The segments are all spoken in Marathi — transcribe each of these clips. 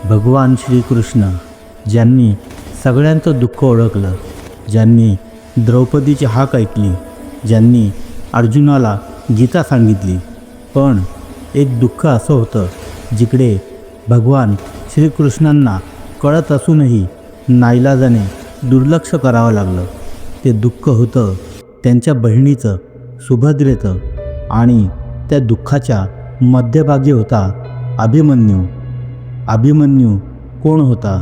भगवान श्रीकृष्ण ज्यांनी सगळ्यांचं दुःख ओळखलं, ज्यांनी द्रौपदीची हाक ऐकली, ज्यांनी अर्जुनाला गीता सांगितली, पण एक दुःख असं होतं जिकडे भगवान श्रीकृष्णांना कळत असूनही नाईलाजाने दुर्लक्ष करावं लागलं. ते दुःख होतं त्यांच्या बहिणीचं, सुभद्रेचं. आणि त्या दुःखाच्या मध्यभागी होता अभिमन्यू. अभिमन्यू कोण होता?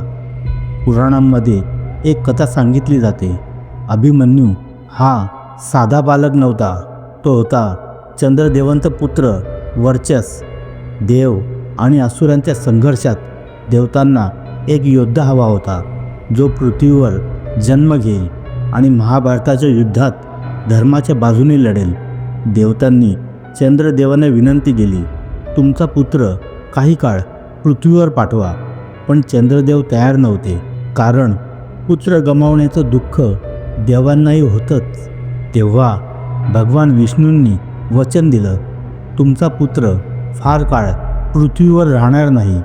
पुराणांमध्ये एक कथा सांगितली जाते. अभिमन्यू हा साधा बालक नव्हता, तो होता चंद्रदेवांचा पुत्र वर्चस. देव आणि असुरांच्या संघर्षात देवतांना एक योद्धा हवा होता, जो पृथ्वीवर जन्म घेईल आणि महाभारताच्या युद्धात धर्माच्या बाजूने लढेल. देवतांनी चंद्रदेवाने विनंती केली, तुमचा पुत्र काही काळ पृथ्वीवर पाठवा. पण चंद्रदेव तयार नव्हते, कारण पुत्र गमावण्याचं दुःख देवांनाही होतंच. तेव्हा भगवान विष्णूंनी वचन दिलं, तुमचा पुत्र फार काळ पृथ्वीवर राहणार नाही.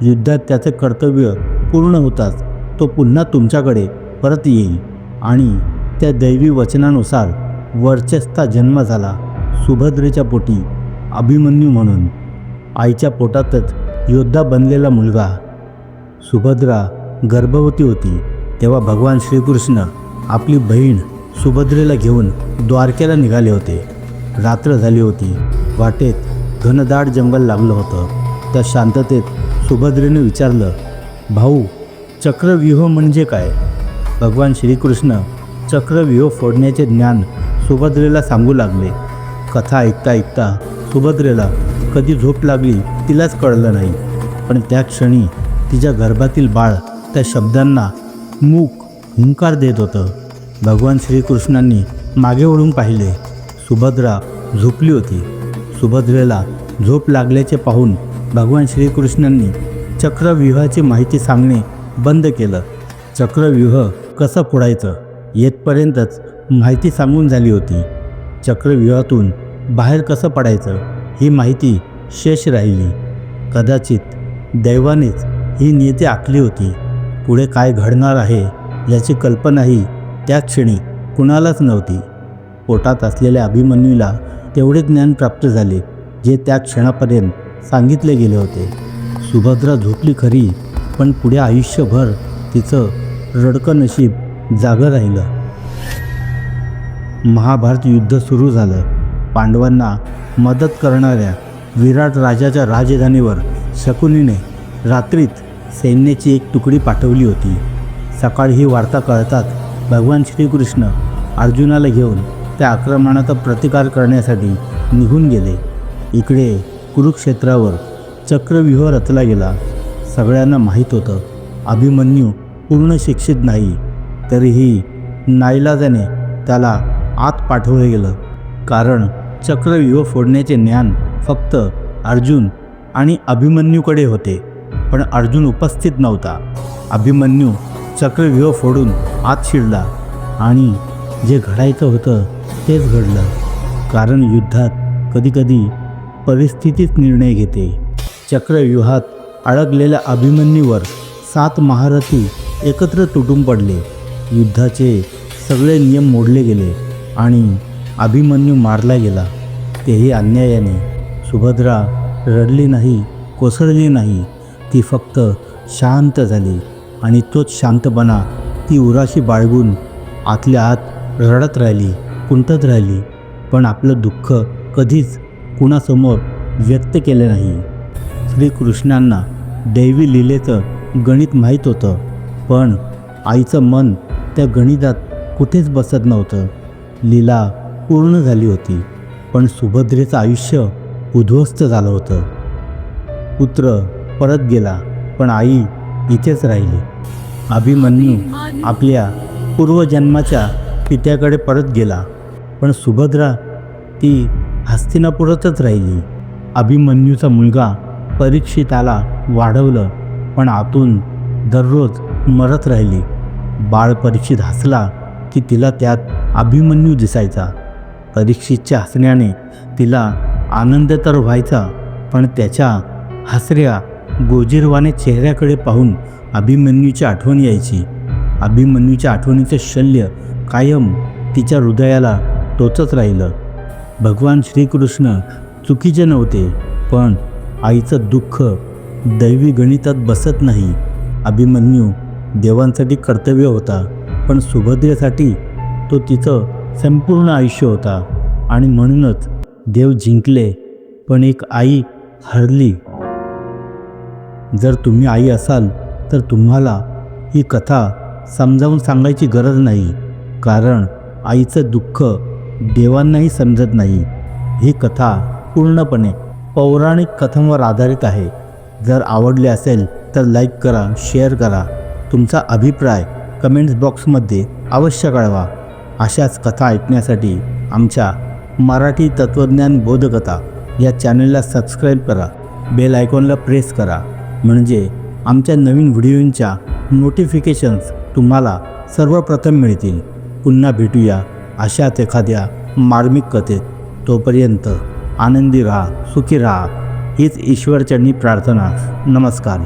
युद्धात त्याचे कर्तव्य पूर्ण होताच तो पुन्हा तुमच्याकडे परत येईल. आणि त्या दैवी वचनानुसार वर्चसचा जन्म झाला, सुभद्रेच्या पोटी अभिमन्यू म्हणून. आईच्या पोटातच योद्धा बनलेला मुलगा. सुभद्रा गर्भवती होती तेव्हा भगवान श्रीकृष्ण आपली बहीण सुभद्रेला घेऊन द्वारकेला निघाले होते. रात्र झाली होती. वाटेत घनदाट जंगल लागलं होतं. त्या शांततेत सुभद्रेने विचारलं, भाऊ, चक्रव्यूह म्हणजे काय? भगवान श्रीकृष्ण चक्रव्यूह फोडण्याचे ज्ञान सुभद्रेला सांगू लागले. कथा ऐकता ऐकता सुभद्रेला कधी झोप लागली तिलाच कळलं नाही. पण त्या क्षणी तिच्या गर्भातील बाळ त्या शब्दांना मूक हुंकार देत होतं. भगवान श्रीकृष्णांनी मागे वळून पाहिले. सुभद्रा झोपली होती. सुभद्रेला झोप लागल्याचे पाहून भगवान श्रीकृष्णांनी चक्रव्यूहाची माहिती सांगणे बंद केलं. चक्रव्यूह कसं फोडायचं येथपर्यंतच माहिती सांगून झाली होती. चक्रव्यूहातून बाहेर कसं पडायचं ही माहिती शेष राहिली. कदाचित दैवानेच ही नीती आखली होती. पुढे काय घडणार आहे याची कल्पनाही त्या क्षणी कुणालाच नव्हती. पोटात असलेल्या अभिमन्यूला तेवढे ज्ञान प्राप्त झाले जे त्या क्षणापर्यंत सांगितले गेले होते. सुभद्रा झोपली खरी, पण पुढे आयुष्यभर तिचं रडकं नशीब जागं राहिलं. महाभारत युद्ध सुरू झालं. पांडवांना मदत करणाऱ्या विराट राजाच्या राजधानीवर शकुनीने रात्रीत सैन्याची एक तुकडी पाठवली होती. सकाळी ही वार्ता कळताच भगवान श्रीकृष्ण अर्जुनाला घेऊन त्या आक्रमणाचा प्रतिकार करण्यासाठी निघून गेले. इकडे कुरुक्षेत्रावर चक्रव्यूह रचला गेला. सगळ्यांना माहीत होतं अभिमन्यू पूर्ण शिक्षित नाही, तरीही नाईलाजाने त्याला आत पाठवलं गेलं. कारण चक्रव्यूह फोडण्याचे ज्ञान फक्त अर्जुन आणि अभिमन्यूकडे होते. पण अर्जुन उपस्थित नव्हता. अभिमन्यू चक्रव्यूह फोडून आत शिरला आणि जे घडायचं होतं तेच घडलं. कारण युद्धात कधीकधी परिस्थितीच निर्णय घेते. चक्रव्यूहात अडकलेल्या अभिमन्यूवर 7 महारथी एकत्र तुटून पडले. युद्धाचे सगळे नियम मोडले गेले आणि अभिमन्यू मारला गेला, तेही अन्यायाने. सुभद्रा रडली नाही, कोसळली नाही. ती फक्त शांत झाली आणि तोच शांतपणा ती उराशी बाळगून आतल्या आत रडत राहिली, कुंतत राहिली. पण आपलं दुःख कधीच कुणासमोर व्यक्त केले नाही. श्रीकृष्णांना दैवी लीलेचं गणित माहीत होतं, पण आईचं मन त्या गणितात कुठेच बसत नव्हतं. लीला पूर्ण झाली होती, पण सुभद्रेचं आयुष्य उद्ध्वस्त झालं होतं. पुत्र परत गेला, पण आई इथेच राहिली. अभिमन्यू आपल्या पूर्वजन्माच्या पित्याकडे परत गेला, पण सुभद्रा ती हस्तिनापुरातच राहिली. अभिमन्यूचा मुलगा परीक्षिताला वाढवलं, पण आतून दररोज मरत राहिली. बाळ परीक्षित हसला की तिला त्यात अभिमन्यू दिसायचा. परीक्षितच्या हसण्याने तिला आनंद तर व्हायचा, पण त्याच्या हसऱ्या गोजीरवाणे चेहऱ्याकडे पाहून अभिमन्यूची आठवण यायची. अभिमन्यूच्या आठवणीचे शल्य कायम तिच्या हृदयाला टोचत राहिलं. भगवान श्रीकृष्ण चुकीचे नव्हते, पण आईचं दुःख दैवी गणितात बसत नाही. अभिमन्यू देवांसाठी कर्तव्य होता, पण सुभद्रेसाठी तो तिचं संपूर्ण आयुष्य होता. आणि म्हणूनच देव जिंकले, पण एक आई हरली. जर तुम्ही आई असाल तर तुम्हाला ही कथा समजावून सांगायची गरज नाही, कारण आईचं दुःख देवांनाही समजत नाही. ही कथा पूर्णपणे पौराणिक कथांवर आधारित आहे. जर आवडले असेल तर लाईक करा, शेअर करा. तुमचा अभिप्राय कमेंट्स बॉक्समध्ये अवश्य कळवा. अशाच कथा ऐकण्यासाठी आमच्या मराठी तत्त्वज्ञान बोधकथा या चॅनलला सबस्क्राईब करा. बेल आयकॉनला प्रेस करा, म्हणजे आमच्या नवीन व्हिडिओंच्या नोटिफिकेशन्स तुम्हाला सर्वप्रथम मिळतील. पुन्हा भेटूया अशाच एखाद्या मार्मिक कथेत. तोपर्यंत आनंदी राहा, सुखी राहा हीच ईश्वरचरणी प्रार्थना. नमस्कार.